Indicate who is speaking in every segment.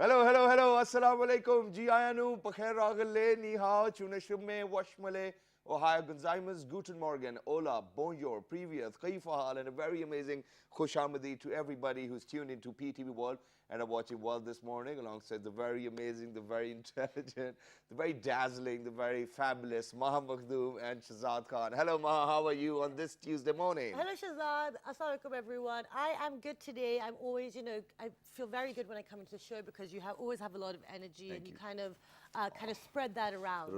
Speaker 1: Hello, hello, hello. Assalamu alaikum. Ji ayanu, pakhair ragale, ni hao, chunashumme, washmale, ohio gonzaimas, guten morgen, hola, bonjour, previous, kaifa hal, and a very amazing khushamadi to everybody who's tuned into PTV World and are watching World this morning alongside the very amazing, the very intelligent, the very dazzling, the very fabulous Maha Makhdoom and Shahzad Khan. Hello, Maha, how are you on this Tuesday morning?
Speaker 2: Hello, Shahzad. Assalamu alaikum, everyone. I am good today. I'm always, I feel very good when I come into the show because you always have a lot of energy and you kind of spread that around.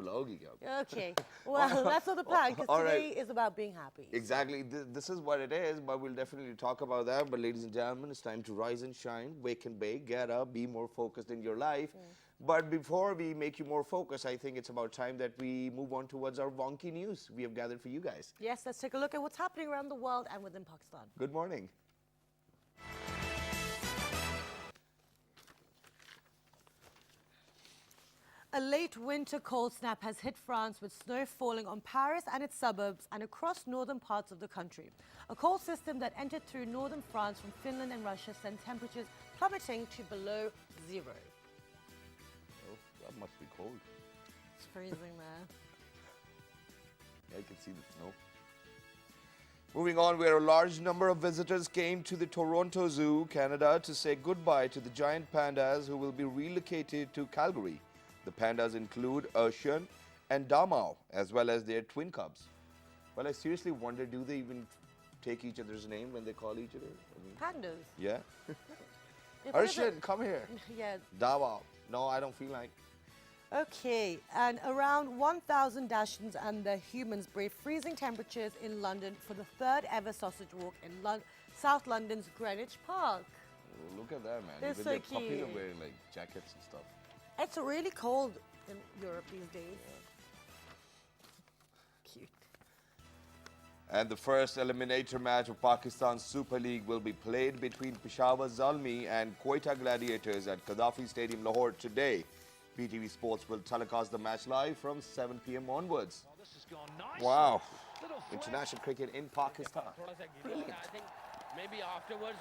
Speaker 2: Okay. Well, that's not the plan because today is about being happy.
Speaker 1: Exactly. This is what it is, but we'll definitely talk about that. But ladies and gentlemen, it's time to rise and shine, wake and bake, get up, be more focused in your life. But before we make you more focused, I think it's about time that we move on towards our wonky news we have gathered for you guys.
Speaker 2: Yes, let's take a look at what's happening around the world and within Pakistan.
Speaker 1: Good morning.
Speaker 2: A late winter cold snap has hit France with snow falling on Paris and its suburbs and across northern parts of the country. A cold system that entered through northern France from Finland and Russia sent temperatures plummeting to below zero.
Speaker 1: Oh, that must be cold.
Speaker 2: It's freezing there.
Speaker 1: I can see the snow. Moving on, where a large number of visitors came to the Toronto Zoo, Canada, to say goodbye to the giant pandas who will be relocated to Calgary. The pandas include Urshan and Damao, as well as their twin cubs. Well, I seriously wonder, do they even take each other's name when they call each other?
Speaker 2: Pandas?
Speaker 1: Yeah. Urshan, come here.
Speaker 2: Yeah.
Speaker 1: Damao. No, I don't feel like.
Speaker 2: Okay, and around 1,000 Dachshunds and their humans braved freezing temperatures in London for the third ever sausage walk in South London's Greenwich Park.
Speaker 1: Oh, look at that, man.
Speaker 2: They're
Speaker 1: Even
Speaker 2: so
Speaker 1: their
Speaker 2: cute.
Speaker 1: puppies are wearing like jackets and stuff.
Speaker 2: It's really cold in Europe these days. Cute.
Speaker 1: And the first eliminator match of Pakistan's Super League will be played between Peshawar Zalmi and Quetta Gladiators at Gaddafi Stadium, Lahore today. PTV Sports will telecast the match live from 7 p.m. onwards.
Speaker 3: Oh, this has gone nice.
Speaker 1: Wow. International cricket in Pakistan. Brilliant.
Speaker 3: I think maybe afterwards,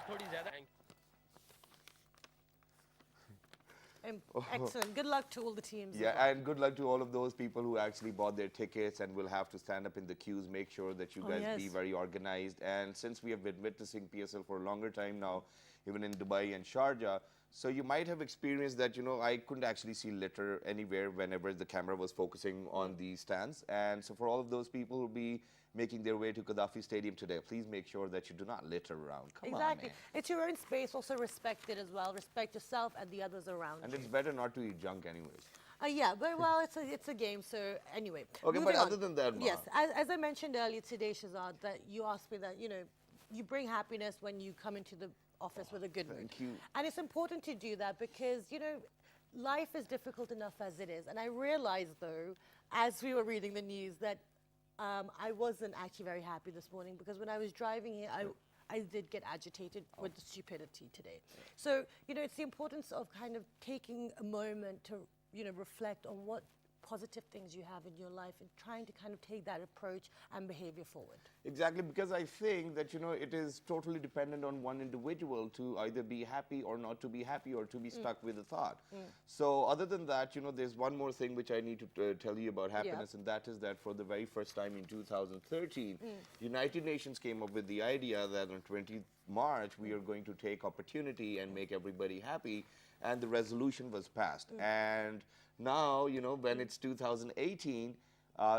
Speaker 2: Excellent. Good luck to all the teams.
Speaker 1: Yeah, and good luck to all of those people who actually bought their tickets and will have to stand up in the queues. Make sure that you guys be very organized. And since we have been witnessing PSL for a longer time now, even in Dubai and Sharjah, so you might have experienced that, I couldn't actually see litter anywhere whenever the camera was focusing on the stands. And so for all of those people who will be making their way to Gaddafi Stadium today, please make sure that you do not litter around. Come on, man.
Speaker 2: It's your own space. Also respect it as well. Respect yourself and the others around you.
Speaker 1: And it's better not to eat junk anyways.
Speaker 2: Yeah, but well, it's a game. So anyway.
Speaker 1: Okay, but other than that,
Speaker 2: yes, as I mentioned earlier today, Shahzad, that you asked me that you bring happiness when you come into the office with a good mood.
Speaker 1: Thank you.
Speaker 2: And it's important to do that because life is difficult enough as it is. And I realized though, as we were reading the news, that I wasn't actually very happy this morning because when I was driving here, I did get agitated with the stupidity today. So, it's the importance of kind of taking a moment to, reflect on what positive things you have in your life and trying to kind of take that approach and behavior forward.
Speaker 1: Exactly, because I think that, it is totally dependent on one individual to either be happy or not to be happy or to be stuck with a thought. So other than that, there's one more thing which I need to tell you about happiness, and that is that for the very first time in 2013, United Nations came up with the idea that on 20th March, we are going to take opportunity and make everybody happy, and the resolution was passed. And now, when it's 2018,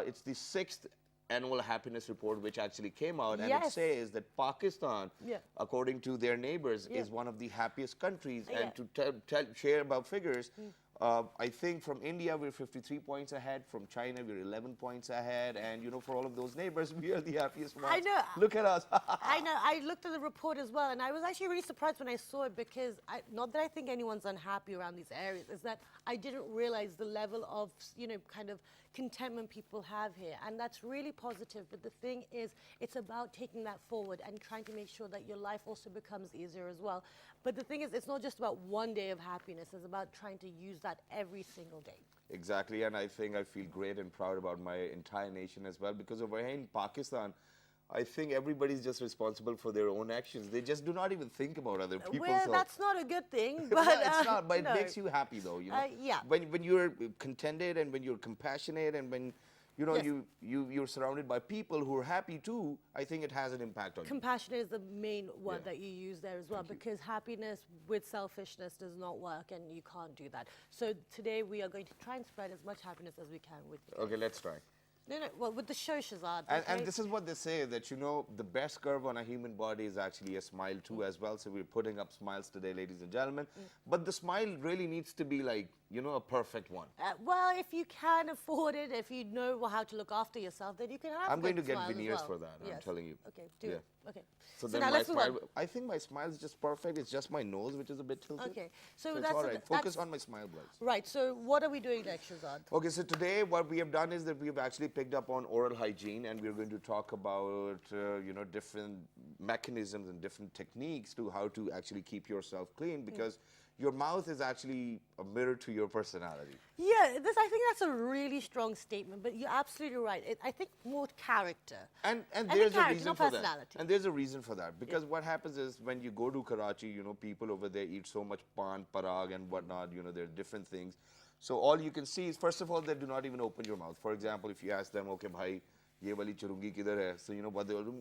Speaker 1: it's the 6th annual happiness report which actually came out, and it says that Pakistan, according to their neighbors, is one of the happiest countries. And to share about figures, I think from India we're 53 points ahead, from China we're 11 points ahead, and for all of those neighbors we are the happiest ones.
Speaker 2: I know.
Speaker 1: Look at us.
Speaker 2: I know. I looked at the report as well, and I was actually really surprised when I saw it because not that I think anyone's unhappy around these areas, is that I didn't realize the level of kind of contentment people have here, and that's really positive. But the thing is, it's about taking that forward and trying to make sure that your life also becomes easier as well. But the thing is, it's not just about one day of happiness, it's about trying to use that every single day.
Speaker 1: Exactly, and I think I feel great and proud about my entire nation as well, because over here in Pakistan, I think everybody's just responsible for their own actions. They just do not even think about other people.
Speaker 2: Well,
Speaker 1: so.
Speaker 2: that's not a good thing. But,
Speaker 1: Well, it's not, but
Speaker 2: no.
Speaker 1: it makes you happy, though. You know?
Speaker 2: Yeah.
Speaker 1: When you're contented and when you're compassionate and when you know
Speaker 2: Yes.
Speaker 1: you're surrounded by people who are happy too, I think it has an impact on you.
Speaker 2: Compassionate is the main word
Speaker 1: Yeah.
Speaker 2: that you use there as well, because happiness with selfishness does not work, and you can't do that. So today we are going to try and spread as much happiness as we can with you.
Speaker 1: Okay, let's try.
Speaker 2: No, well, with the show, Shazad.
Speaker 1: And this is what they say, that, you know, the best curve on a human body is actually a smile too as well. So we're putting up smiles today, ladies and gentlemen. But the smile really needs to be like, you know, a perfect one.
Speaker 2: Well, if you can afford it, if you know how to look after yourself, then you can have
Speaker 1: I'm going to
Speaker 2: good
Speaker 1: get
Speaker 2: smiles as
Speaker 1: veneers
Speaker 2: well.
Speaker 1: for that, I'm
Speaker 2: Yes.
Speaker 1: telling you.
Speaker 2: Okay, do
Speaker 1: Yeah.
Speaker 2: it. Okay.
Speaker 1: So
Speaker 2: So
Speaker 1: then
Speaker 2: now
Speaker 1: my
Speaker 2: let's move
Speaker 1: smile,
Speaker 2: on.
Speaker 1: I think my smile is just perfect. It's just my nose, which is a bit tilted.
Speaker 2: Okay,
Speaker 1: So
Speaker 2: so
Speaker 1: it's
Speaker 2: that's
Speaker 1: all
Speaker 2: a-
Speaker 1: right. Focus
Speaker 2: that's-
Speaker 1: on my smile blades.
Speaker 2: Right, so what are we doing next, Shazad?
Speaker 1: Okay, so today what we have done is that we have actually picked up on oral hygiene, and we're going to talk about, you know, different mechanisms and different techniques to how to actually keep yourself clean, because your mouth is actually a mirror to your personality.
Speaker 2: Yeah, I think that's a really strong statement, but you're absolutely right. I think more character.
Speaker 1: And
Speaker 2: think
Speaker 1: there's a
Speaker 2: character,
Speaker 1: reason
Speaker 2: not
Speaker 1: for that.
Speaker 2: personality.
Speaker 1: And there's a reason for that. Because what happens is when you go to Karachi, you know, people over there eat so much pan, parag and whatnot, you know, there are different things. So all you can see is, first of all, they do not even open your mouth. For example, if you ask them, okay, bhai, ye wali churungi kidhar hai? So you know what they'll do?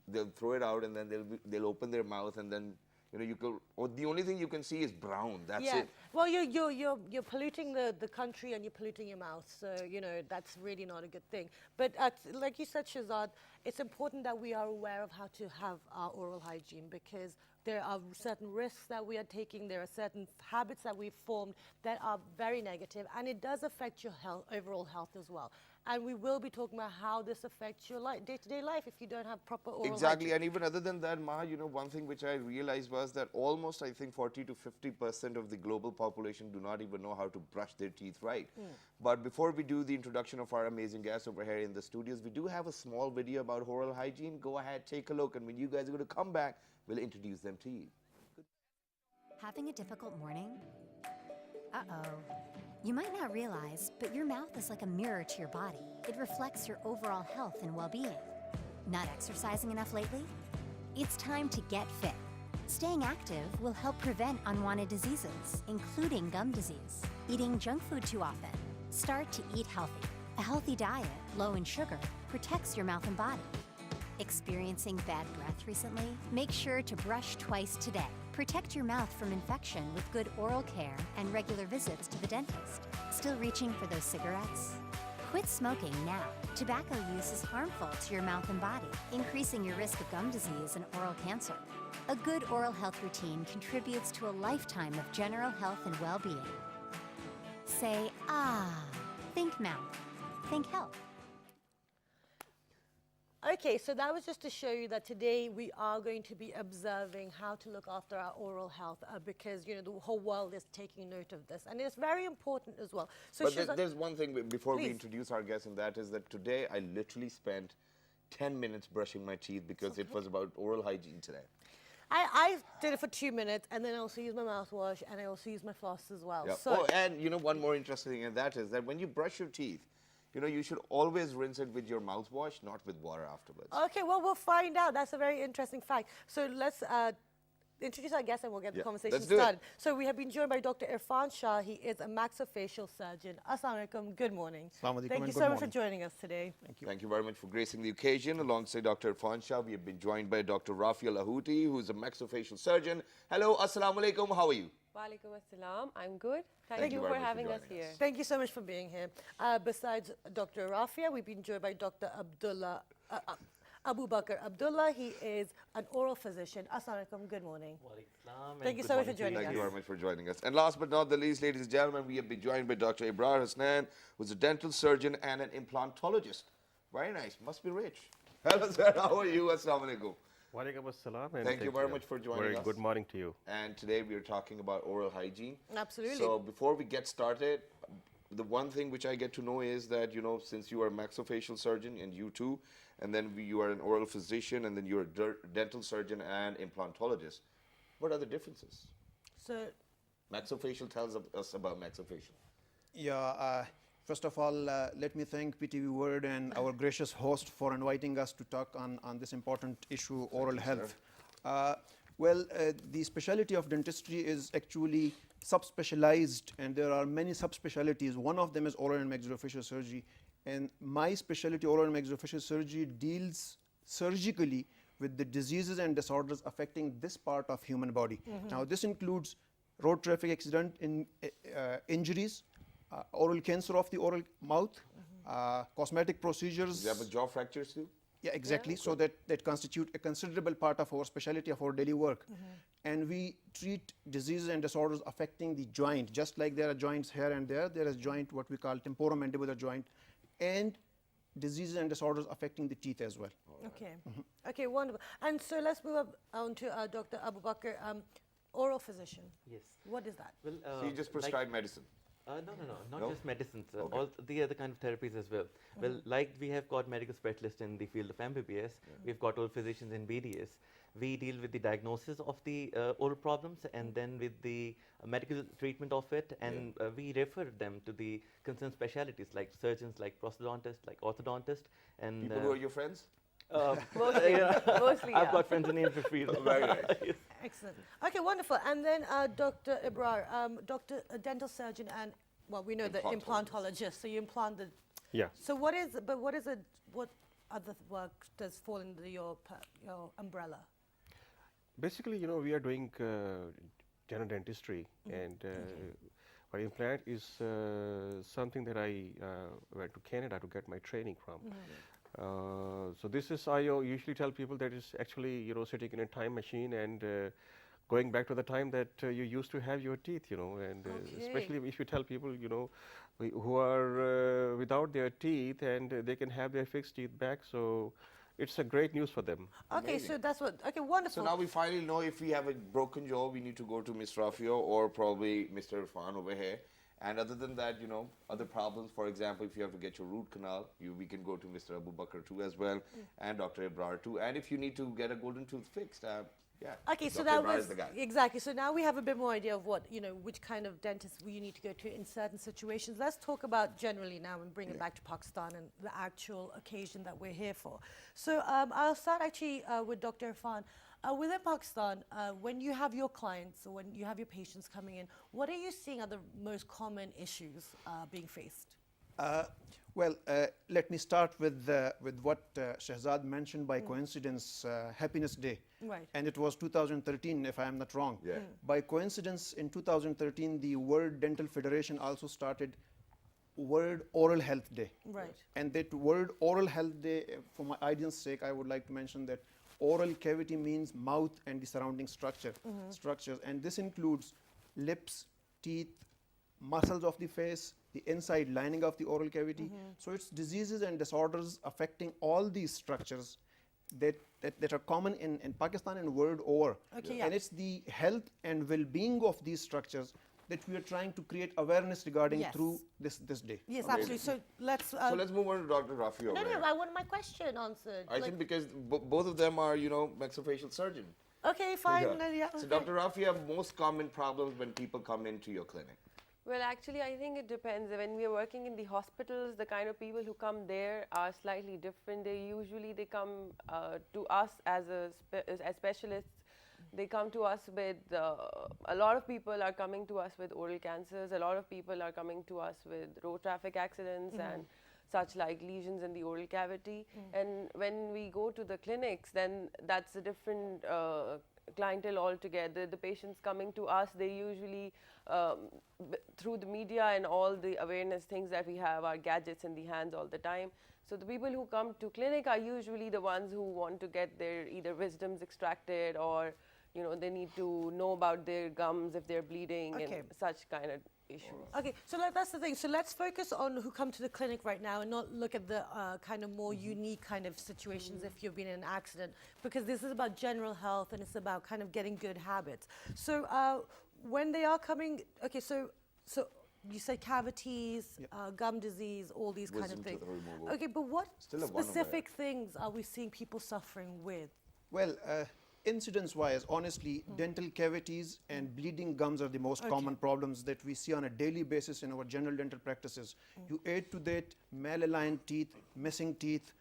Speaker 1: They'll throw it out, and then they'll open their mouth, and then, you know, you go, or the only thing you can see is brown. That's
Speaker 2: Yeah,
Speaker 1: it.
Speaker 2: well, you're polluting the country, and you're polluting your mouth, so, you know, that's really not a good thing. But like you said, Shazad, it's important that we are aware of how to have our oral hygiene, because there are certain risks that we are taking, there are certain habits that we've formed that are very negative, and it does affect your health, overall health as well. And we will be talking about how this affects your day-to-day life if you don't have proper oral
Speaker 1: Exactly,
Speaker 2: hygiene.
Speaker 1: and even other than that, Ma, you know, one thing which I realized was that almost, I think, 40 to 50% of the global population do not even know how to brush their teeth right. But before we do the introduction of our amazing guests over here in the studios, we do have a small video about oral hygiene. Go ahead, take a look, and when you guys are going to come back, we'll introduce them to you.
Speaker 4: Having a difficult morning? Uh-oh. You might not realize, but your mouth is like a mirror to your body. It reflects your overall health and well-being. Not exercising enough lately? It's time to get fit. Staying active will help prevent unwanted diseases, including gum disease. Eating junk food too often? Start to eat healthy. A healthy diet, low in sugar, protects your mouth and body. Experiencing bad breath recently? Make sure to brush twice today. Protect your mouth from infection with good oral care and regular visits to the dentist. Still reaching for those cigarettes? Quit smoking now. Tobacco use is harmful to your mouth and body, increasing your risk of gum disease and oral cancer. A good oral health routine contributes to a lifetime of general health and well-being. Say, ah. Think mouth. Think health.
Speaker 2: Okay, so that was just to show you that today we are going to be observing how to look after our oral health, because, you know, the whole world is taking note of this, and it's very important as well. So
Speaker 1: But
Speaker 2: Shazad,
Speaker 1: there's one thing before we
Speaker 2: Please.
Speaker 1: introduce our guest, and that is that today I literally spent 10 minutes brushing my teeth because it was about oral hygiene today.
Speaker 2: I did it for 2 minutes, and then I also use my mouthwash, and I also use my floss as well.
Speaker 1: Yeah.
Speaker 2: So
Speaker 1: Oh, and you know, one more interesting thing, and that is that when you brush your teeth, you know, you should always rinse it with your mouthwash, not with water afterwards.
Speaker 2: okay, well, we'll find out. That's a very interesting fact. So let's introduce our guest, and we'll get the
Speaker 1: Yeah,
Speaker 2: conversation
Speaker 1: let's do it.
Speaker 2: started. So we have been joined by Dr. Irfan Shah. He is a maxillofacial surgeon. Assalamu alaikum. Good morning.
Speaker 5: Assalamu alaikum
Speaker 2: Thank you
Speaker 5: and
Speaker 2: so
Speaker 5: good
Speaker 2: much for
Speaker 5: morning.
Speaker 2: joining us today.
Speaker 1: Thank you very much for gracing the occasion. Alongside Dr. Irfan Shah, we have been joined by Dr. Rafia Lahuti, who is a maxillofacial surgeon. Hello, assalamu alaikum, how are you?
Speaker 6: Walaikum assalam. I'm good. Thank,
Speaker 1: Thank you
Speaker 6: you
Speaker 1: very
Speaker 6: for
Speaker 1: much for
Speaker 6: having us
Speaker 1: joining
Speaker 6: here.
Speaker 1: us.
Speaker 2: Thank you so much for being here. Besides Dr. Rafia, we've been joined by Dr. Abu Bakr Abdullah. He is an oral physician. Assalamu alaikum. Good morning. Thank you so much for joining
Speaker 1: Thank
Speaker 2: us.
Speaker 1: you very much for joining us. And last but not the least, ladies and gentlemen, we have been joined by Dr. Ibrar Hasnan, who's a dental surgeon and an implantologist. Very nice. Must be rich. Hello, sir. How are you? Assalamu alaikum.
Speaker 5: Walaikum assalam, and
Speaker 1: Thank you very much for joining
Speaker 5: Very
Speaker 1: us.
Speaker 5: good morning to you.
Speaker 1: And today we are talking about oral hygiene.
Speaker 2: Absolutely.
Speaker 1: So before we get started, the one thing which I get to know is that, you know, since you are a maxillofacial surgeon, and you too, and then you are an oral physician, and then you're a dental surgeon and implantologist, what are the differences?
Speaker 2: So
Speaker 1: Maxillofacial tells us about maxillofacial.
Speaker 5: Yeah,
Speaker 7: First of all, let me thank PTV World and our gracious host for inviting us to talk on this important issue, oral health. The specialty of dentistry is actually subspecialized, and there are many subspecialties. One of them is oral and maxillofacial surgery. And my specialty, oral and maxillofacial surgery, deals surgically with the diseases and disorders affecting this part of human body. Now, this includes road traffic accident injuries, oral cancer of the oral mouth, cosmetic procedures.
Speaker 1: Do you have jaw fractures too?
Speaker 7: Yeah, exactly. So that constitute a considerable part of our specialty, of our daily work. And we treat diseases and disorders affecting the joint. Just like there are joints here and there is joint, what we call temporomandibular joint, and diseases and disorders affecting the teeth as well.
Speaker 2: Okay. Okay, wonderful. And so let's move on to Dr. Abu Bakr, oral physician.
Speaker 8: Yes.
Speaker 2: What is that?
Speaker 8: Well,
Speaker 1: So you just prescribe medicine?
Speaker 8: No, not
Speaker 1: No?
Speaker 8: just medicines,
Speaker 1: Okay.
Speaker 8: all the other kind of therapies as well. Well, like we have got medical specialists in the field of MBBS, we've got oral physicians in BDS. We deal with the diagnosis of the oral problems and then with the medical treatment of it, and we refer them to the concerned specialities like surgeons, like prosthodontists, like orthodontists, and
Speaker 1: People who are your friends?
Speaker 6: Mostly, mostly,
Speaker 8: I've
Speaker 6: yeah.
Speaker 8: got friends in the industry.
Speaker 1: Very nice.
Speaker 8: Yes.
Speaker 2: Excellent. Okay, wonderful. And then Dr. Ibrar, doctor, a dental surgeon, and well, we know the implantologist. So you implant the.
Speaker 5: Yeah.
Speaker 2: So what other work does fall under your umbrella?
Speaker 5: Basically, we are doing general dentistry, and my implant is something that I went to Canada to get my training from. So this is, I usually tell people that is actually, sitting in a time machine and going back to the time that you used to have your teeth, and especially if you tell people, who are without their teeth and they can have their fixed teeth back. So it's a great news for them.
Speaker 2: Okay, so that's what. Okay, wonderful.
Speaker 1: So now we finally know if we have a broken jaw, we need to go to Ms. Rafio or probably Mr. Irfan over here. And other than that, other problems, for example, if you have to get your root canal, we can go to Mr. Abu Bakr too as well, and Dr. Ibrar too. And if you need to get a golden tooth fixed,
Speaker 2: Okay, so
Speaker 1: Dr.
Speaker 2: that
Speaker 1: Ibrar
Speaker 2: was
Speaker 1: is the guy.
Speaker 2: exactly. So now we have a bit more idea of what which kind of dentist you need to go to in certain situations. Let's talk about generally now and bring it back to Pakistan and the actual occasion that we're here for. So I'll start actually with Dr. Irfan. Within Pakistan, when you have your clients or when you have your patients coming in, what are you seeing are the most common issues being faced?
Speaker 7: Let me start with what Shahzad mentioned by coincidence, Happiness Day.
Speaker 2: Right.
Speaker 7: And it was 2013, if I am not wrong.
Speaker 1: Yeah.
Speaker 7: By coincidence, in 2013, the World Dental Federation also started World Oral Health Day.
Speaker 2: Right.
Speaker 7: And that World Oral Health Day, for my audience sake, I would like to mention that oral cavity means mouth and the surrounding structures. And this includes lips, teeth, muscles of the face, the inside lining of the oral cavity. So it's diseases and disorders affecting all these structures that are common in Pakistan and world over.
Speaker 2: Okay,
Speaker 7: And it's the health and well-being of these structures that we are trying to create awareness regarding through this day.
Speaker 2: Yes, absolutely. So let's.
Speaker 1: So let's move on to Dr. Rafi over here.
Speaker 2: I want my question answered.
Speaker 1: I think because both of them are, maxillofacial surgeon.
Speaker 2: Okay, fine.
Speaker 1: So Dr. Rafi, most common problems when people come into your clinic?
Speaker 6: Well, actually, I think it depends. When we are working in the hospitals, the kind of people who come there are slightly different. They come to us as specialists. They come to us with, a lot of people are coming to us with oral cancers. A lot of people are coming to us with road traffic accidents and such like lesions in the oral cavity. And when we go to the clinics, then that's a different clientele altogether. The patients coming to us, they usually, through the media and all the awareness things that we have, our gadgets in the hands all the time. So the people who come to clinic are usually the ones who want to get their either wisdoms extracted or they need to know about their gums if they're bleeding and such kind of issues.
Speaker 2: Okay, so that's the thing. So let's focus on who come to the clinic right now and not look at the kind of more unique kind of situations if you've been in an accident, because this is about general health and it's about kind of getting good habits. So when they are coming, okay, so you said cavities, gum disease, all these kind of things. Okay, but what specific things are we seeing people suffering with?
Speaker 7: Well, incidence-wise, honestly, dental cavities and bleeding gums are the most common problems that we see on a daily basis in our general dental practices. You add to that malaligned teeth, missing teeth,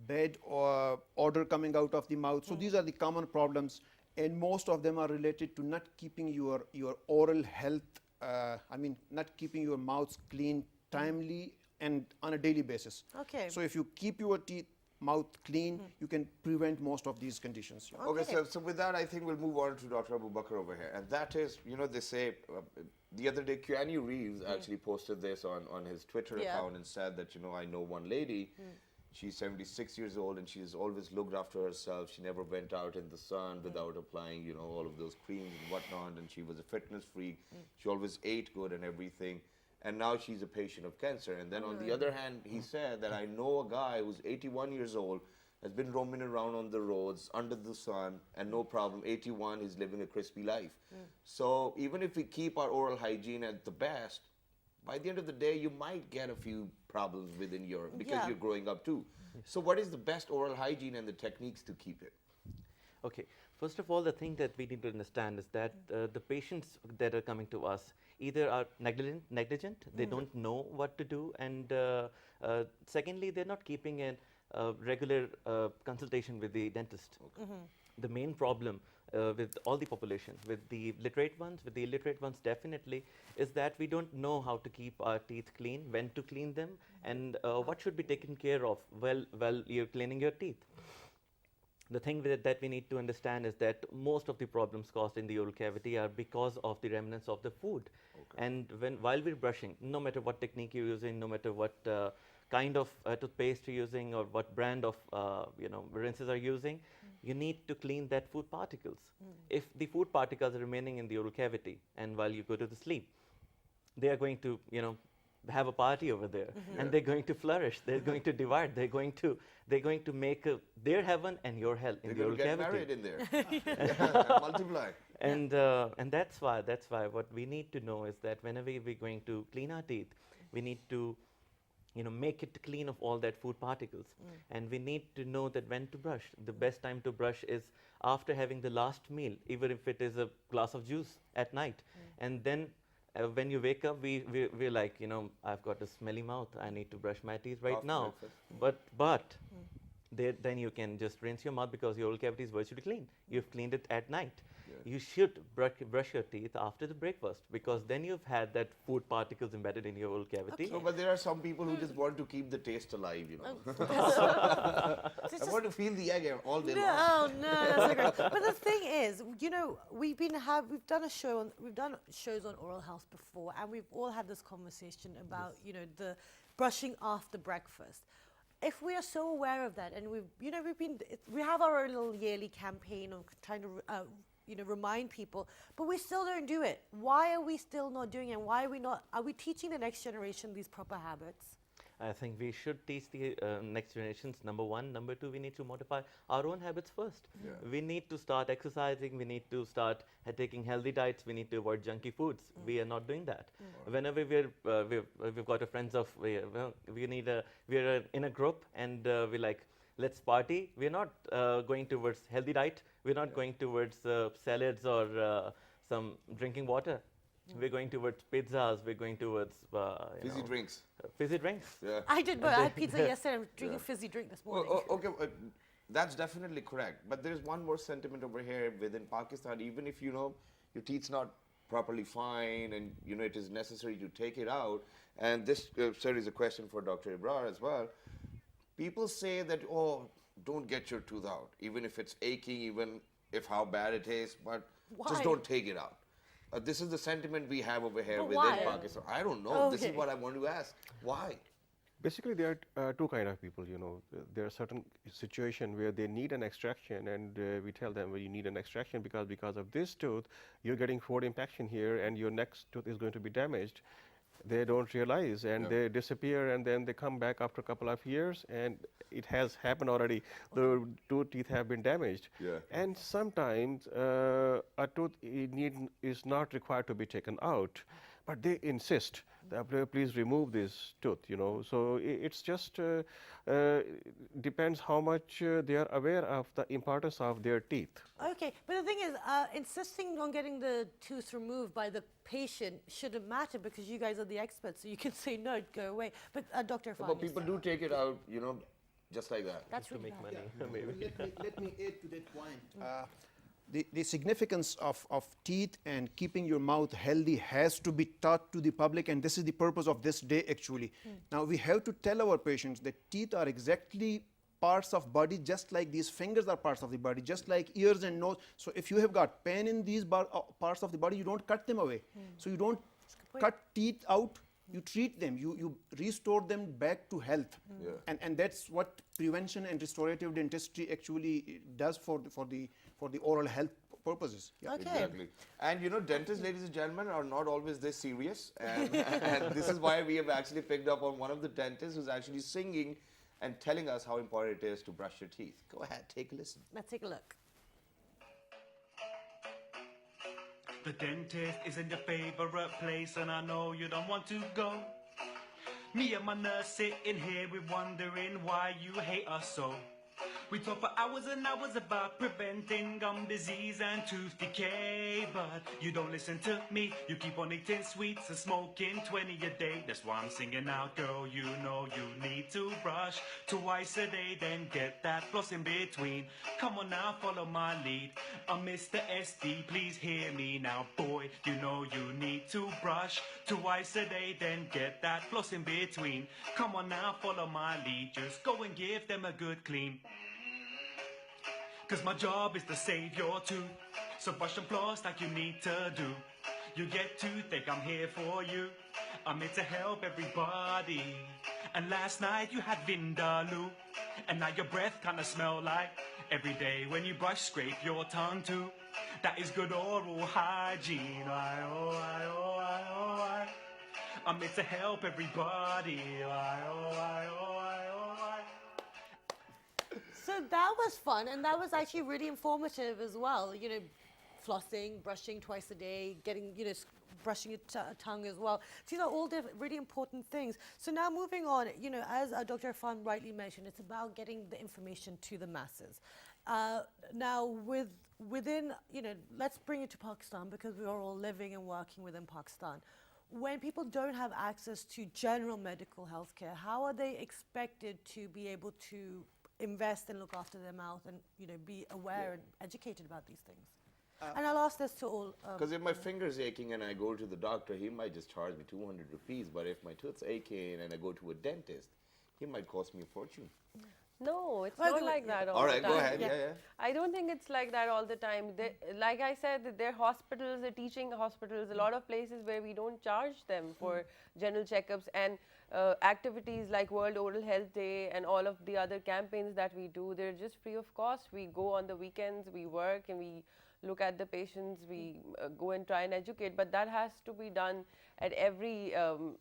Speaker 7: bad odor coming out of the mouth. So these are the common problems, and most of them are related to not keeping your oral health, not keeping your mouths clean timely and on a daily basis.
Speaker 2: Okay.
Speaker 7: So if you keep your mouth clean, you can prevent most of these conditions.
Speaker 1: Okay, so with that, I think we'll move on to Dr. Abu Bakr over here. And that is, you know, they say, the other day, Keanu Reeves actually posted this on his Twitter account and said that, you know, I know one lady, she's 76 years old and she's always looked after herself. She never went out in the sun without applying, you know, all of those creams and whatnot. And she was a fitness freak. She always ate good and everything. And now she's a patient of cancer. And then on the other hand, he said that I know a guy who's 81 years old, has been roaming around on the roads under the sun, and no problem, 81, he's living a crispy life. So even if we keep our oral hygiene at the best, by the end of the day, you might get a few problems within your, because you're growing up too. So what is the best oral hygiene and the techniques to keep it?
Speaker 8: Okay, first of all, the thing that we need to understand is that the patients that are coming to us either are negligent, they don't know what to do, and secondly, they're not keeping a regular consultation with the dentist. The main problem with all the population, with the literate ones, with the illiterate ones definitely, is that we don't know how to keep our teeth clean, when to clean them, and what should be taken care of while you're cleaning your teeth. The thing that we need to understand is that most of the problems caused in the oral cavity are because of the remnants of the food. And while we're brushing, no matter what technique you're using, no matter what kind of toothpaste you're using or what brand of rinses are using, you need to clean that food particles. If the food particles are remaining in the oral cavity and while you go to the sleep, they are going to, have a party over there, and they're going to flourish. They're going to divide. They're going to make their heaven and your hell in the oral cavity.
Speaker 1: They're going to get married in there. Multiply.
Speaker 8: And that's why what we need to know is that whenever we're going to clean our teeth, we need to make it clean of all that food particles. And we need to know that when to brush. The best time to brush is after having the last meal, even if it is a glass of juice at night. And then when you wake up, we're like, I've got a smelly mouth. I need to brush my teeth right now. But then you can just rinse your mouth because your oral cavity is virtually clean. You've cleaned it at night. You should brush your teeth after the breakfast, because then you've had that food particles embedded in your oral cavity.
Speaker 1: No, but there are some people who just want to keep the taste alive, I want to feel the egg all day long.
Speaker 2: Oh no, that's so great. But the thing is, we've done shows on oral health before, and we've all had this conversation about the brushing after breakfast. If we are so aware of that, and we have our own little yearly campaign of trying to remind people, but we still don't do it. Why are we still not doing it? Why are we teaching the next generation these proper habits?
Speaker 8: I think we should teach the next generations, number one. Number two, we need to modify our own habits first. We need to start exercising. We need to start taking healthy diets. We need to avoid junky foods. We are not doing that. Whenever we've got a friends of, we're in a group and we're like, let's party. We're not going towards healthy diet. We're not going towards salads or some drinking water. We're going towards pizzas. We're going towards
Speaker 1: fizzy drinks.
Speaker 8: Fizzy drinks.
Speaker 1: Yeah.
Speaker 2: I had pizza yesterday. I'm drinking a fizzy drink this morning.
Speaker 1: Okay, that's definitely correct. But there's one more sentiment over here within Pakistan. Even if your teeth's not properly fine, and it is necessary to take it out. And this, sir, is a question for Dr. Ibrar as well. People say that, don't get your tooth out, even if it's aching, even if how bad it is, but just don't take it out. This is the sentiment we have over here within Pakistan. I don't know.
Speaker 2: Okay.
Speaker 1: This is what I want to ask. Why?
Speaker 5: Basically, there are two kind of people. There are certain situations where they need an extraction, and we tell them, well, you need an extraction because of this tooth, you're getting food infection here, and your next tooth is going to be damaged. They don't realize, and they disappear, and then they come back after a couple of years, and it has happened already. The two teeth have been damaged. And sometimes a tooth is not required to be taken out, but they insist that please remove this tooth, you know. So it's just depends how much they are aware of the importance of their teeth.
Speaker 2: Okay, but the thing is, insisting on getting the tooth removed by the patient shouldn't matter because you guys are the experts, so you can say no, go away. But Dr. Irfan,
Speaker 1: But people do take it out, you know, just like that.
Speaker 2: that's
Speaker 8: To
Speaker 2: really
Speaker 8: make
Speaker 2: bad.
Speaker 8: money, maybe.
Speaker 7: Let me add to that point. The significance of teeth and keeping your mouth healthy has to be taught to the public, and this is the purpose of this day actually. Now we have to tell our patients that teeth are exactly parts of body, just like these fingers are parts of the body, just like ears and nose. So if you have got pain in these parts of the body, you don't cut them away. So you don't cut teeth out, you treat them, you restore them back to health.
Speaker 1: Yeah.
Speaker 7: And that's what prevention and restorative dentistry actually does for the oral health purposes. Yeah.
Speaker 2: Okay.
Speaker 1: Exactly. And you know, dentists, ladies and gentlemen, are not always this serious. And this is why we have actually picked up on one of the dentists who's actually singing and telling us how important it is to brush your teeth. Go ahead, take a listen.
Speaker 2: Let's take a look.
Speaker 9: The dentist isn't your favorite place, and I know you don't want to go. Me and my nurse sitting here, we're wondering why you hate us so. We talk for hours and hours about preventing gum disease and tooth decay, but you don't listen to me. You keep on eating sweets and smoking 20 a day. That's why I'm singing out, girl, you know you need to brush twice a day, then get that floss in between. Come on now, follow my lead. I'm Mr. SD, please hear me now, boy. You know you need to brush twice a day, then get that floss in between. Come on now, follow my lead. Just go and give them a good clean. Cause my job is to save your tooth. So brush and floss like you need to do. You get toothache, I'm here for you. I'm here to help everybody. And last night you had Vindaloo. And now your breath kinda smell like every day when you brush, scrape your tongue too. That is good oral hygiene. I'm here to help everybody.
Speaker 2: So that was fun, and that was actually really informative as well. You know, flossing, brushing twice a day, getting, you know, brushing your tongue as well. These are all really important things. So now moving on, you know, as Dr. Irfan rightly mentioned, it's about getting the information to the masses. Now, within, you know, let's bring it to Pakistan because we are all living and working within Pakistan. When people don't have access to general medical health care, how are they expected to be able to invest and look after their mouth and, you know, be aware and educated about these things? And I'll ask this to all.
Speaker 1: Because if my finger's aching and I go to the doctor, he might just charge me 200 rupees. But if my tooth's aching and I go to a dentist, he might cost me a fortune.
Speaker 6: No, it's
Speaker 2: Well,
Speaker 6: not like that all
Speaker 1: All right,
Speaker 6: the
Speaker 1: go
Speaker 6: time.
Speaker 1: ahead. Yeah.
Speaker 6: I don't think it's like that all the time. Like I said, that they're hospitals, they're teaching hospitals, a lot of places where we don't charge them for general checkups and activities like World Oral Health Day and all of the other campaigns that we do, they're just free of cost. We go on the weekends, we work and we look at the patients, we go and try and educate, but that has to be done at every,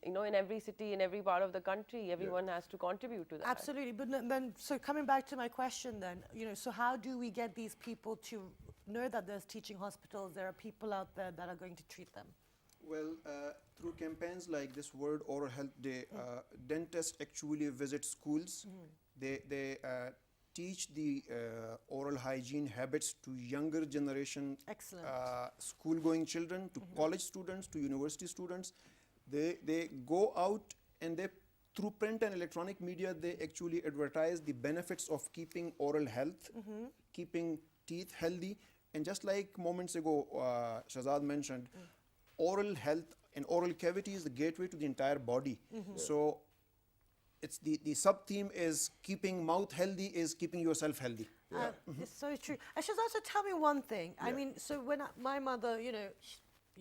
Speaker 6: you know, in every city, in every part of the country. Everyone has to contribute to that.
Speaker 2: Absolutely, but then, so coming back to my question then, you know, so how do we get these people to know that there's teaching hospitals, there are people out there that are going to treat them?
Speaker 7: Well, through campaigns like this World Oral Health Day, dentists actually visit schools. They teach the oral hygiene habits to younger generation,
Speaker 2: Excellent.
Speaker 7: school-going children, to college students, to university students. They go out and they, through print and electronic media, they actually advertise the benefits of keeping oral health, keeping teeth healthy. And just like moments ago, Shahzad mentioned, oral health and oral cavity is the gateway to the entire body. So it's the sub-theme is keeping mouth healthy is keeping yourself healthy.
Speaker 2: It's so true. And she's also tell me one thing. I mean, so when my mother, you know,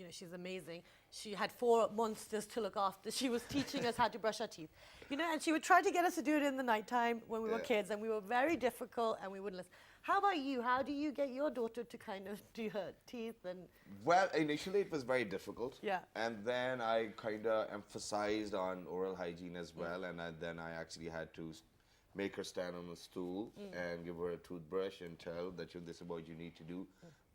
Speaker 2: she's amazing. She had 4 monsters to look after. She was teaching us how to brush our teeth, you know, and she would try to get us to do it in the nighttime when we were kids, and we were very difficult and we wouldn't listen. How about you? How do you get your daughter to kind of do her teeth? And
Speaker 1: Well, initially it was very difficult.
Speaker 2: Yeah.
Speaker 1: And then I kind of emphasized on oral hygiene as well. And then I actually had to make her stand on a stool and give her a toothbrush and tell that this is what you need to do.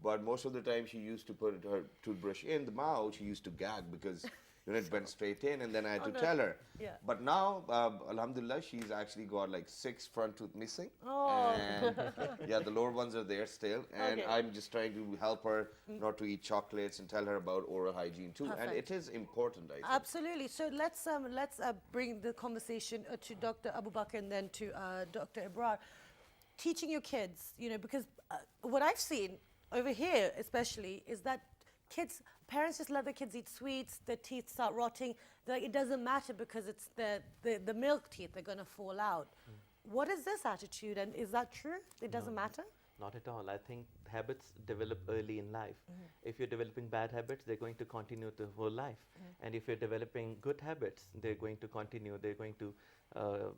Speaker 1: But most of the time she used to put her toothbrush in the mouth. She used to gag because it went straight in, and then I had to
Speaker 2: no.
Speaker 1: tell her.
Speaker 2: Yeah.
Speaker 1: But now, alhamdulillah, she's actually got like 6 front tooth missing.
Speaker 2: Oh.
Speaker 1: And yeah, the lower ones are there still. And
Speaker 2: Okay.
Speaker 1: I'm just trying to help her not to eat chocolates and tell her about oral hygiene too. And
Speaker 2: Perfect.
Speaker 1: it is important, I think.
Speaker 2: Absolutely. So let's bring the conversation to Dr. Abu Bakr and then to Dr. Ibrar. Teaching your kids, because what I've seen over here especially is that parents just let their kids eat sweets, their teeth start rotting. They're like, it doesn't matter because it's the milk teeth, they're going to fall out. What is this attitude, and is that true? It doesn't matter?
Speaker 8: Not at all. I think habits develop early in life. If you're developing bad habits, they're going to continue the whole life. And if you're developing good habits, they're going to continue. They're going to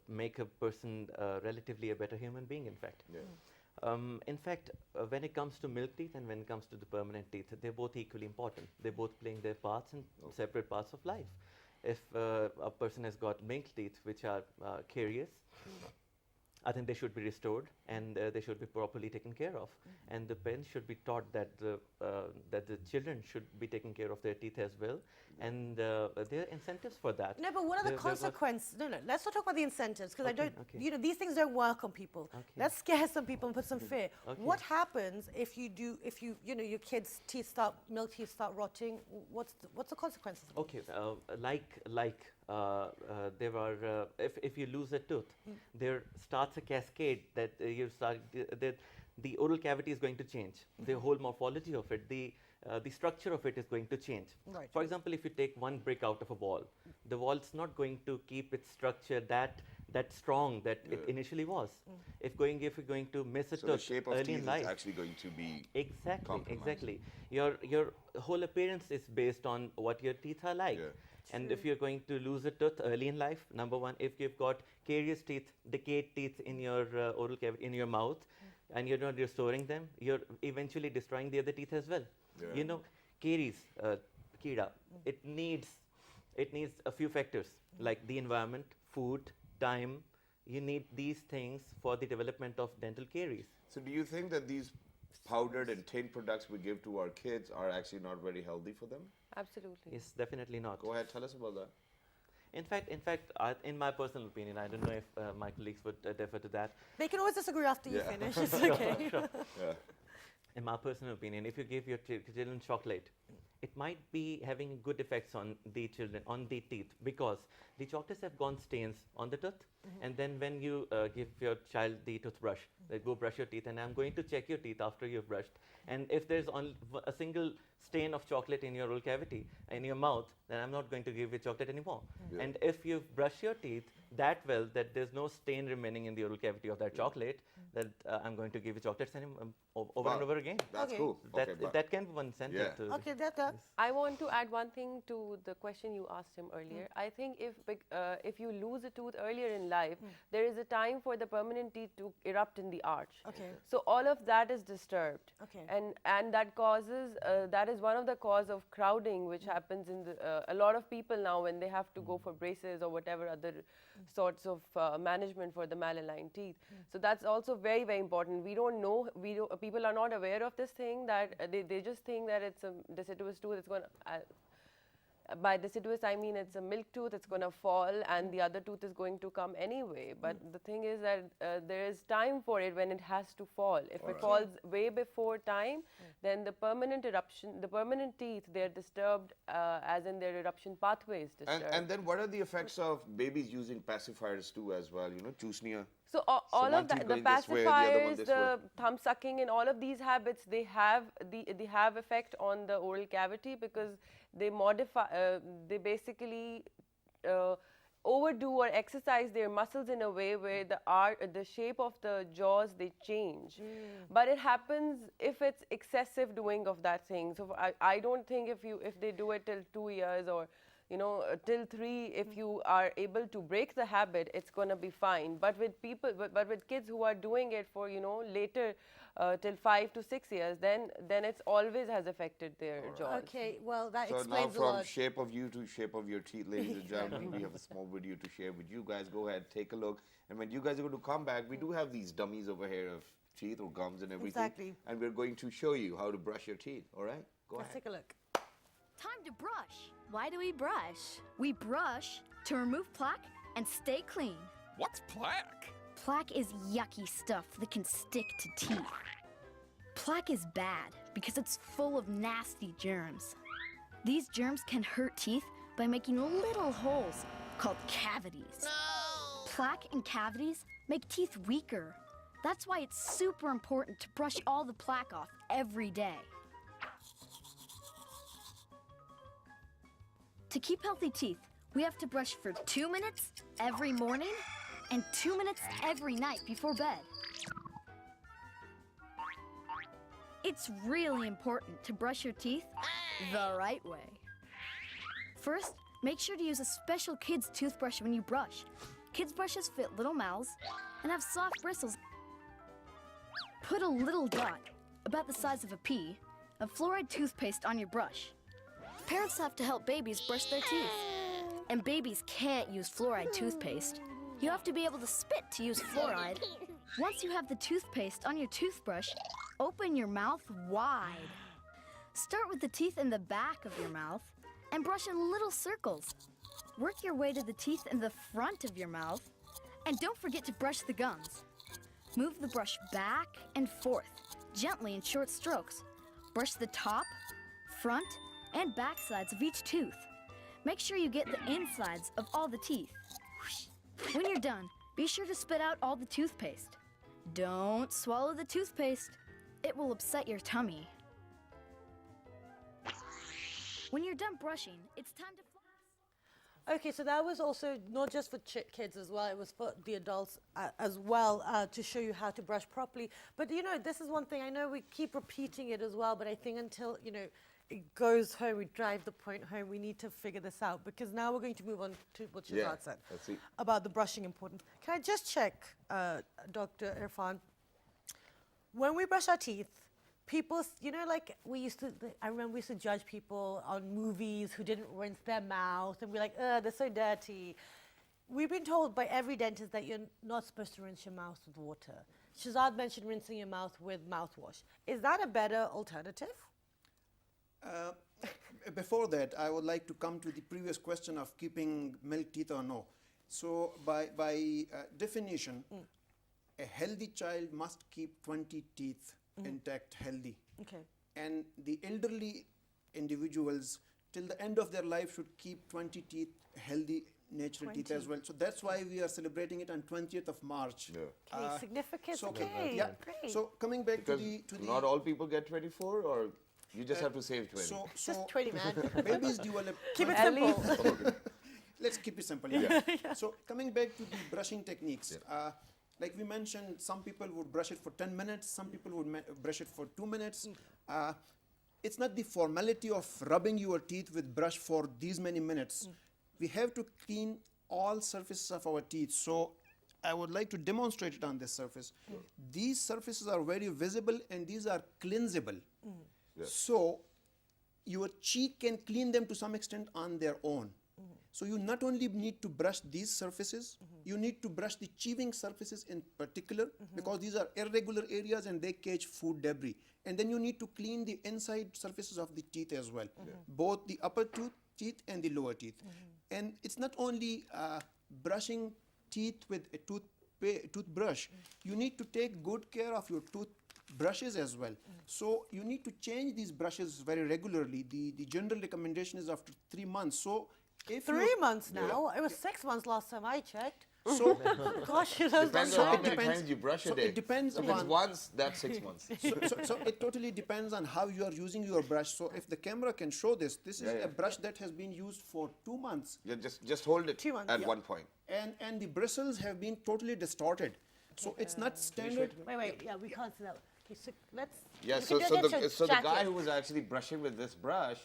Speaker 8: make a person relatively a better human being, in fact.
Speaker 1: Yeah.
Speaker 8: In fact, when it comes to milk teeth and when it comes to the permanent teeth, they're both equally important. They're both playing their parts in separate parts of life. If a person has got milk teeth which are carious, I think they should be restored and they should be properly taken care of. And the parents should be taught that the children should be taking care of their teeth as well. And there are incentives for that.
Speaker 2: No, but what are the consequences? No, let's not talk about the incentives because
Speaker 8: Okay.
Speaker 2: these things don't work on people.
Speaker 8: Okay.
Speaker 2: Let's scare some people and put some fear.
Speaker 8: Okay.
Speaker 2: What happens if your kids' milk teeth start rotting? What's the consequences?
Speaker 8: Okay, there are if you lose a tooth, there starts a cascade that the oral cavity is going to change. The whole morphology of it, the structure of it is going to change.
Speaker 2: Right.
Speaker 8: For example, if you take one brick out of a wall, the wall's not going to keep its structure that strong that it initially was. If you're going to miss a
Speaker 1: So the
Speaker 8: tooth
Speaker 1: shape of
Speaker 8: early
Speaker 1: teeth
Speaker 8: in
Speaker 1: is
Speaker 8: life,
Speaker 1: actually going to be compromised.
Speaker 8: exactly. Your whole appearance is based on what your teeth are like.
Speaker 1: Yeah.
Speaker 8: And if you're going to lose a tooth early in life, number one, if you've got carious teeth, decayed teeth in your oral cavity, in your mouth, and you're not restoring them, you're eventually destroying the other teeth as well.
Speaker 1: Yeah.
Speaker 8: Caries, kida, it needs a few factors like the environment, food, time. You need these things for the development of dental caries.
Speaker 1: So do you think that these powdered and tin products we give to our kids are actually not very healthy for them?
Speaker 6: Absolutely.
Speaker 8: It's definitely not.
Speaker 1: Go ahead, tell us about that.
Speaker 8: In fact, in my personal opinion, I don't know if my colleagues would differ to that.
Speaker 2: They can always disagree after you
Speaker 1: Yeah.
Speaker 2: finish. It's okay.
Speaker 1: Yeah.
Speaker 8: In my personal opinion, if you give your children chocolate, it might be having good effects on the children, on the teeth, because the chocolates have gone stains on the tooth. And then when you give your child the toothbrush, they go brush your teeth, and I'm going to check your teeth after you've brushed. And if there's only a single stain of chocolate in your oral cavity, in your mouth, then I'm not going to give you chocolate anymore.
Speaker 1: Yeah.
Speaker 8: And if you brush your teeth that well that there's no stain remaining in the oral cavity of that chocolate, that I'm going to give you chocolates over and over again.
Speaker 1: That's
Speaker 2: Okay.
Speaker 1: cool.
Speaker 8: That can be one incentive.
Speaker 1: Yeah.
Speaker 8: To
Speaker 2: Okay, that.
Speaker 6: I want to add one thing to the question you asked him earlier. I think if you lose a tooth earlier in life, there is a time for the permanent teeth to erupt in the arch.
Speaker 2: Okay.
Speaker 6: So all of that is disturbed.
Speaker 2: Okay.
Speaker 6: And that causes, that is one of the cause of crowding which happens in a lot of people now when they have to go for braces or whatever other sorts of management for the malaligned teeth. So that's also very, very important. We don't know, people are not aware of this thing, that they just think that it's a deciduous tooth, it's going to, by deciduous I mean it's a milk tooth, it's going to fall and the other tooth is going to come anyway. But the thing is that there is time for it when it has to fall. If it falls way before time, then the permanent eruption, the permanent teeth, they're disturbed, as in their eruption pathway is disturbed.
Speaker 1: And then what are the effects of babies using pacifiers too as well, chusnia?
Speaker 6: So all
Speaker 1: one
Speaker 6: of
Speaker 1: teeth
Speaker 6: that, the
Speaker 1: going this way, the other one
Speaker 6: pacifiers,
Speaker 1: this
Speaker 6: the
Speaker 1: way.
Speaker 6: thumb sucking, and all of these habits, they have effect on the oral cavity because they modify, they basically overdo or exercise their muscles in a way where the shape of the jaws, they change. But it happens if it's excessive doing of that thing. So I don't think if they do it till 2 years or till 3, if you are able to break the habit, it's going to be fine. But with people, but with kids who are doing it for later till 5 to 6 years, then it's always has affected their jaws.
Speaker 2: Okay, well, that
Speaker 1: So now
Speaker 2: explains a
Speaker 1: from
Speaker 2: lot.
Speaker 1: shape of you to shape of your teeth, ladies and gentlemen, we have a small video to share with you guys. Go ahead, take a look. And when you guys are going to come back, we do have these dummies over here of teeth or gums and everything.
Speaker 2: Exactly.
Speaker 1: And we're going to show you how to brush your teeth, all right? Go
Speaker 2: Let's
Speaker 1: ahead.
Speaker 2: take a look.
Speaker 4: Time to brush.
Speaker 10: Why do we brush? We brush to remove plaque and stay clean.
Speaker 11: What's plaque?
Speaker 10: Plaque is yucky stuff that can stick to teeth. Plaque is bad because it's full of nasty germs. These germs can hurt teeth by making little holes called cavities. No! Plaque and cavities make teeth weaker. That's why it's super important to brush all the plaque off every day. To keep healthy teeth, we have to brush for 2 minutes every morning and 2 minutes every night before bed. It's really important to brush your teeth the right way. First, make sure to use a special kid's toothbrush when you brush. Kids' brushes fit little mouths and have soft bristles. Put a little dot, about the size of a pea, of fluoride toothpaste on your brush. Parents have to help babies brush their teeth. And babies can't use fluoride toothpaste. You have to be able to spit to use fluoride. Once you have the toothpaste on your toothbrush, open your mouth wide. Start with the teeth in the back of your mouth and brush in little circles. Work your way to the teeth in the front of your mouth. And don't forget to brush the gums. Move the brush back and forth, gently in short strokes. Brush the top, front, and back sides of each tooth. Make sure you get the insides of all the teeth. When you're done, be sure to spit out all the toothpaste. Don't swallow the toothpaste. It will upset your tummy. When you're done brushing, it's time to floss.
Speaker 2: Okay, so that was also not just for kids as well, it was for the adults as well, to show you how to brush properly. But you know, this is one thing, I know we keep repeating it as well, but I think until, you know, it goes home, we drive the point home, we need to figure this out, because now we're going to move on to what Shazad said about the brushing importance. Can I just check, Dr. Irfan, when we brush our teeth, people, you know, like we used to, I remember we used to judge people on movies who didn't rinse their mouth, and we're like, they're so dirty. We've been told by every dentist that you're not supposed to rinse your mouth with water. Shazad mentioned rinsing your mouth with mouthwash. Is that a better alternative?
Speaker 7: Before that, I would like to come to the previous question of keeping milk teeth or no. So by definition, a healthy child must keep 20 teeth intact, healthy.
Speaker 2: Okay.
Speaker 7: And the elderly individuals, till the end of their life, should keep 20 teeth, healthy, natural teeth as well. So that's why we are celebrating it on 20th of March.
Speaker 2: Yeah. Okay, significance.
Speaker 7: So,
Speaker 2: okay,
Speaker 7: yeah.
Speaker 2: great.
Speaker 7: So coming back
Speaker 1: Because
Speaker 7: to the
Speaker 1: not all people get 24, or you just have to save 20.
Speaker 7: So
Speaker 2: just 20, man.
Speaker 7: babies develop.
Speaker 2: Keep it simple.
Speaker 7: Let's keep it simple. Yeah. So coming back to the brushing techniques, like we mentioned, some people would brush it for 10 minutes, some people would brush it for 2 minutes. It's not the formality of rubbing your teeth with brush for these many minutes. We have to clean all surfaces of our teeth. So I would like to demonstrate it on this surface. These surfaces are very visible and these are cleansable. So your cheek can clean them to some extent on their own. So you not only need to brush these surfaces, you need to brush the chewing surfaces in particular, because these are irregular areas and they catch food debris. And then you need to clean the inside surfaces of the teeth as well, both the upper teeth and the lower teeth. And it's not only brushing teeth with a toothbrush, you need to take good care of your toothbrushes as well. So you need to change these brushes very regularly. The general recommendation is after 3 months. So if
Speaker 2: 3 months now? It was 6 months last time I checked.
Speaker 7: So
Speaker 2: gosh,
Speaker 1: depends on how many times you brush a day.
Speaker 7: It depends
Speaker 1: if
Speaker 7: upon
Speaker 1: it's once, that's 6 months.
Speaker 7: So it totally depends on how you are using your brush. So if the camera can show this, this is a brush that has been used for 2 months.
Speaker 1: Yeah, just hold it
Speaker 2: 2 months,
Speaker 1: at one point.
Speaker 7: And the bristles have been totally distorted. So it's not standard.
Speaker 2: Wait, yeah, we can't see that. Okay, so let's.
Speaker 1: Yeah, so the guy who was actually brushing with this brush,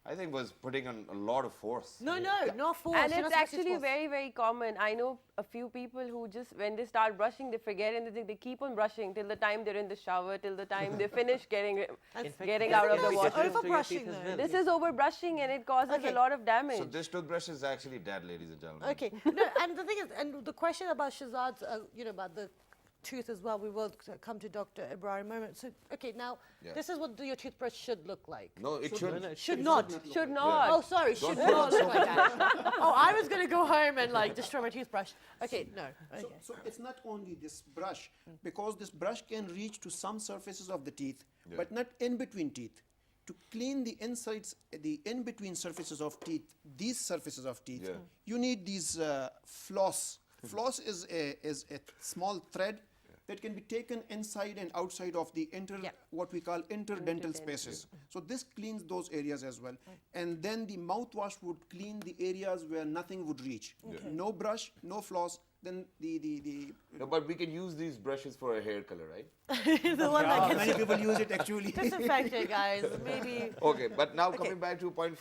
Speaker 1: I think, was putting on a lot of force.
Speaker 2: No, not force.
Speaker 6: And it's actually very, very common. I know a few people who just, when they start brushing, they forget and they keep on brushing till the time they're in the shower, till the time they finish getting out of the water.
Speaker 2: Overbrushing though.
Speaker 6: This is overbrushing and it causes a lot of damage.
Speaker 1: So this toothbrush is actually dead, ladies and gentlemen.
Speaker 2: Okay. No, and the thing is, and the question about Shazad's, about the tooth as well. We will come to Dr. Ibrahim in a moment. So, okay, now,
Speaker 1: Yeah.
Speaker 2: this is what your toothbrush should look like.
Speaker 1: No, it shouldn't.
Speaker 2: Should not.
Speaker 6: Should not.
Speaker 2: Oh, sorry, should not look like that. Oh, I was going to go home and like destroy my toothbrush. Okay, no. Okay.
Speaker 7: So it's not only this brush, because this brush can reach to some surfaces of the teeth, but not in between teeth. To clean the insides, the in-between surfaces of teeth, these surfaces of teeth, you need these floss. Floss is a small thread that can be taken inside and outside of the what we call interdental spaces. So this cleans those areas as well. And then the mouthwash would clean the areas where nothing would reach. No brush, no floss, then the
Speaker 1: No, but we can use these brushes for a hair color, right?
Speaker 2: The one that gets
Speaker 7: many people use it actually.
Speaker 2: disinfected, guys. Maybe.
Speaker 1: Okay, but now coming back to a point,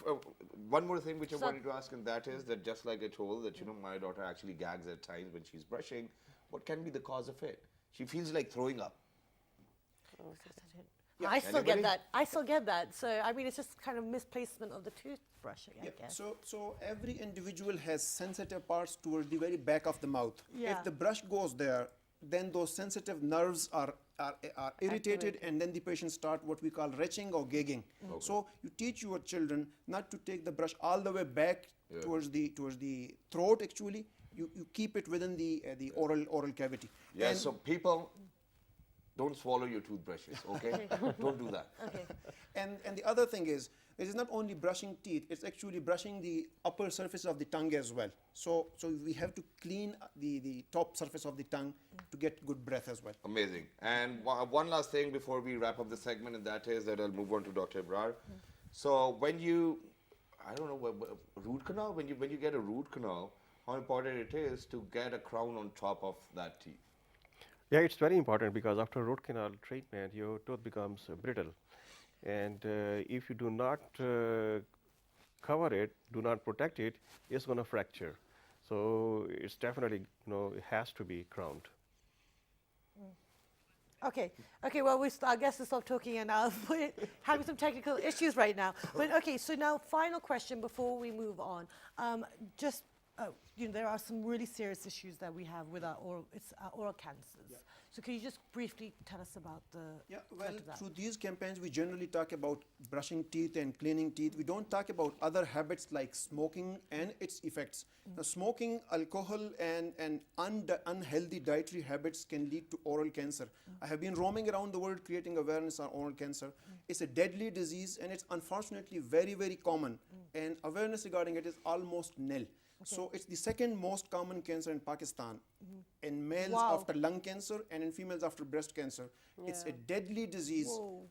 Speaker 1: one more thing which I wanted to ask, and that is that just like I told that, you know, my daughter actually gags at times when she's brushing. What can be the cause of it? She feels like throwing up.
Speaker 2: I still
Speaker 1: Anybody?
Speaker 2: get that. I still get that. So, I mean, it's just kind of misplacement of the toothbrush, I guess.
Speaker 7: So every individual has sensitive parts towards the very back of the mouth.
Speaker 2: Yeah.
Speaker 7: If the brush goes there, then those sensitive nerves are irritated, and then the patient start what we call retching or gagging. So you teach your children not to take the brush all the way back towards the throat. Actually, you keep it within the oral cavity.
Speaker 1: Yeah,
Speaker 7: And-
Speaker 1: so people, don't swallow your toothbrushes, okay? Don't do that.
Speaker 2: Okay.
Speaker 7: And the other thing is, it is not only brushing teeth, it's actually brushing the upper surface of the tongue as well. So we have to clean the top surface of the tongue to get good breath as well.
Speaker 1: Amazing. And one last thing before we wrap up the segment, and that is that I'll move on to Dr. Ibrar. So when you, I don't know, root canal, when you get a root canal, how important it is to get a crown on top of that teeth.
Speaker 5: Yeah, it's very important because after root canal treatment, your tooth becomes brittle. And if you do not cover it, do not protect it, it's going to fracture. So it's definitely, you know, it has to be crowned.
Speaker 2: Okay. Okay. Well, I guess we stop talking, and we're having some technical issues right now. But okay. So now, final question before we move on. You know, there are some really serious issues that we have with our oral cancers. So can you just briefly tell us about the
Speaker 7: Well, through these campaigns, we generally talk about brushing teeth and cleaning teeth. We don't talk about other habits like smoking and its effects. Now, smoking, alcohol, and unhealthy dietary habits can lead to oral cancer. I have been roaming around the world creating awareness on oral cancer. It's a deadly disease, and it's unfortunately very, very common. And awareness regarding it is almost nil. So it's the second most common cancer in Pakistan, in males after lung cancer and in females after breast cancer. It's a deadly disease.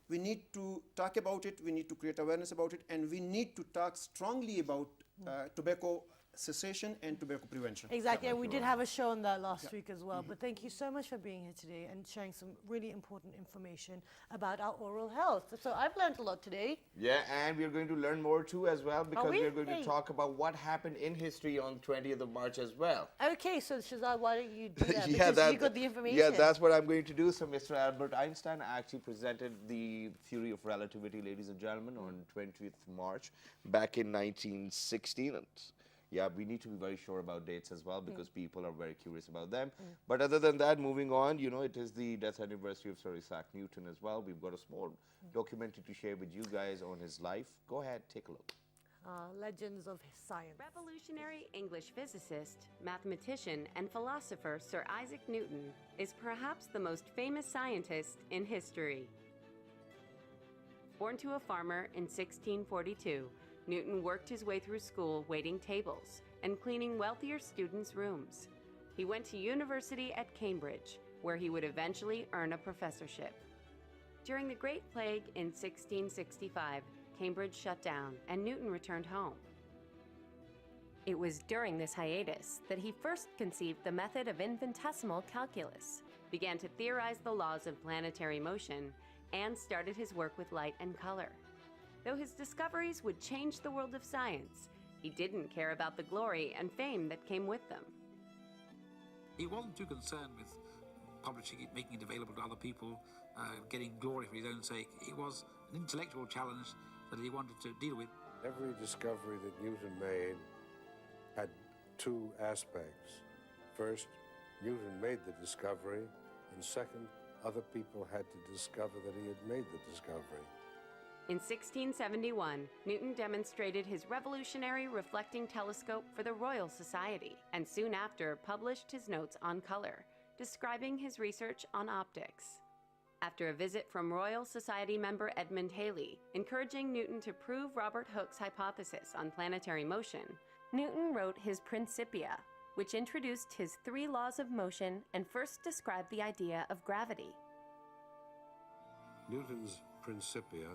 Speaker 7: We need to talk about it, we need to create awareness about it, and we need to talk strongly about tobacco cessation and tobacco prevention.
Speaker 2: Exactly, and we did have a show on that last week as well. But thank you so much for being here today and sharing some really important information about our oral health. So I've learned a lot today.
Speaker 1: Yeah, and we're going to learn more too as well, because
Speaker 2: we?
Speaker 1: we're going
Speaker 2: Hey.
Speaker 1: to talk about what happened in history on 20th of March as well.
Speaker 2: Okay, so Shazad, why don't you do that? Because you got the information.
Speaker 1: Yeah, that's what I'm going to do. So Mr. Albert Einstein actually presented the theory of relativity, ladies and gentlemen, on 20th March back in 1916. Yeah, we need to be very sure about dates as well, because people are very curious about them. But other than that, moving on, you know, it is the death anniversary of Sir Isaac Newton as well. We've got a small documentary to share with you guys on his life. Go ahead, take a look.
Speaker 2: Legends of science.
Speaker 11: Revolutionary English physicist, mathematician, and philosopher Sir Isaac Newton is perhaps the most famous scientist in history. Born to a farmer in 1642, Newton worked his way through school waiting tables and cleaning wealthier students' rooms. He went to university at Cambridge, where he would eventually earn a professorship. During the Great Plague in 1665, Cambridge shut down and Newton returned home. It was during this hiatus that he first conceived the method of infinitesimal calculus, began to theorize the laws of planetary motion, and started his work with light and color. Though his discoveries would change the world of science, he didn't care about the glory and fame that came with them.
Speaker 12: He wasn't too concerned with publishing it, making it available to other people, getting glory for his own sake. It was an intellectual challenge that he wanted to deal with.
Speaker 13: Every discovery that Newton made had two aspects. First, Newton made the discovery, and second, other people had to discover that he had made the discovery.
Speaker 11: In 1671, Newton demonstrated his revolutionary reflecting telescope for the Royal Society, and soon after published his notes on color, describing his research on optics. After a visit from Royal Society member Edmund Halley, encouraging Newton to prove Robert Hooke's hypothesis on planetary motion, Newton wrote his Principia, which introduced his 3 laws of motion and first described the idea of gravity.
Speaker 13: Newton's Principia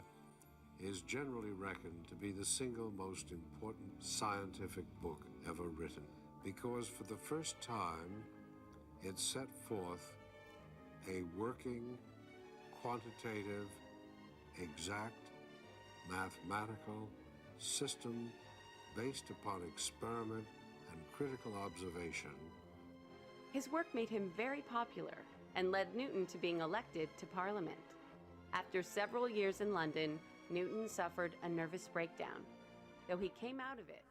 Speaker 13: is generally reckoned to be the single most important scientific book ever written, because for the first time it set forth a working, quantitative, exact, mathematical system based upon experiment and critical observation.
Speaker 11: His work made him very popular and led Newton to being elected to Parliament. After several years in London, Newton suffered a nervous breakdown. Though he came out of it,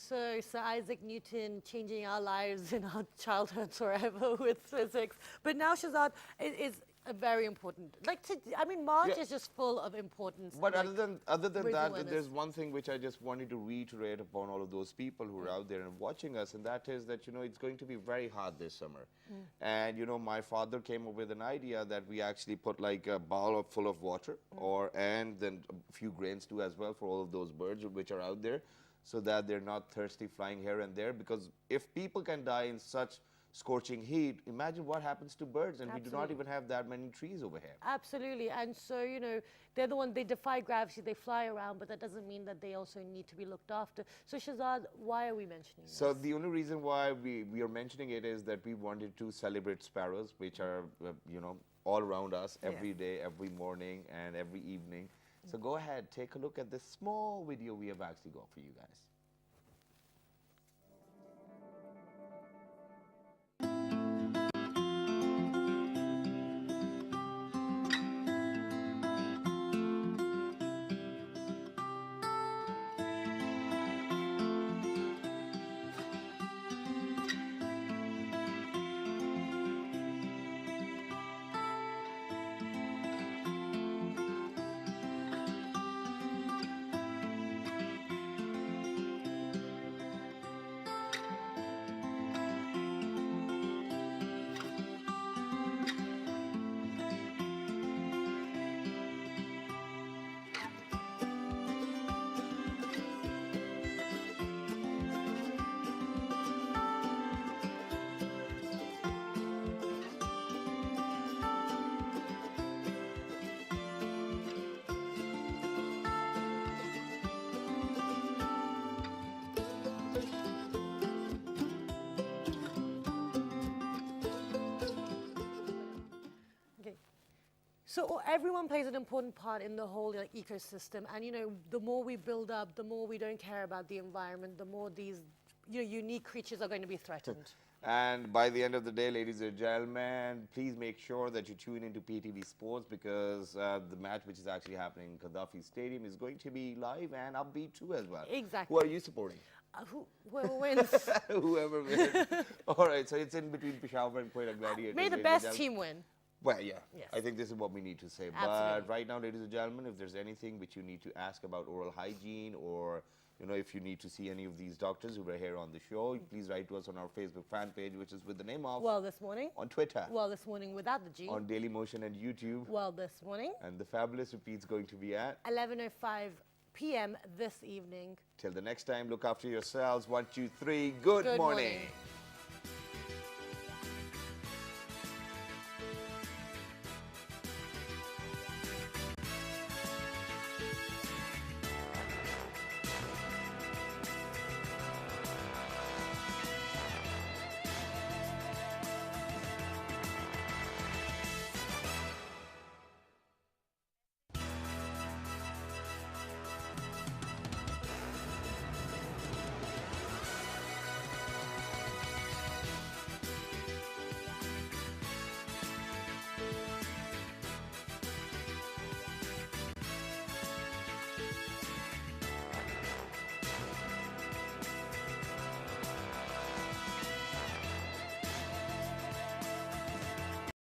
Speaker 2: So Sir Isaac Newton changing our lives in our childhood forever with physics. But now, Shahzad, it is a very important. March is just full of importance.
Speaker 1: But other than
Speaker 2: raising
Speaker 1: that,
Speaker 2: awareness.
Speaker 1: there's one thing which I just wanted to reiterate upon all of those people who are out there and watching us, and that is that, it's going to be very hot this summer. And, my father came up with an idea that we actually put like a bowl full of water and then a few grains too as well for all of those birds which are out there, so that they're not thirsty flying here and there. Because if people can die in such scorching heat, imagine what happens to birds, and we do not even have that many trees over here.
Speaker 2: Absolutely. And so, they're the ones, they defy gravity, they fly around, but that doesn't mean that they also need to be looked after. So, Shahzad, why are we mentioning
Speaker 1: So
Speaker 2: this?
Speaker 1: the only reason why we are mentioning it is that we wanted to celebrate sparrows, which are, all around us every day, every morning, and every evening. So go ahead, take a look at this small video we have actually got for you guys.
Speaker 2: So everyone plays an important part in the whole ecosystem, and the more we build up, the more we don't care about the environment, the more these unique creatures are going to be threatened.
Speaker 1: And by the end of the day, ladies and gentlemen, please make sure that you tune into PTV Sports, because the match which is actually happening in Gaddafi Stadium is going to be live and upbeat too as well.
Speaker 2: Exactly.
Speaker 1: Who are you supporting?
Speaker 2: Whoever wins.
Speaker 1: Whoever wins. All right, so it's in between Peshawar and Quetta Gladiators.
Speaker 2: May the best team win.
Speaker 1: Well, yeah,
Speaker 2: Yes.
Speaker 1: I think this is what we need to say.
Speaker 2: Absolutely.
Speaker 1: But right now, ladies and gentlemen, if there's anything which you need to ask about oral hygiene, or if you need to see any of these doctors who were here on the show, please write to us on our Facebook fan page, which is with the name of
Speaker 2: Well This Morning.
Speaker 1: on Twitter,
Speaker 2: Well This Morning without the G.
Speaker 1: on Daily Motion and YouTube,
Speaker 2: Well This Morning.
Speaker 1: and the fabulous repeat's going to be at
Speaker 2: 11:05 p.m. this evening.
Speaker 1: till the next time. Look after yourselves. 1, 2, 3. Good morning.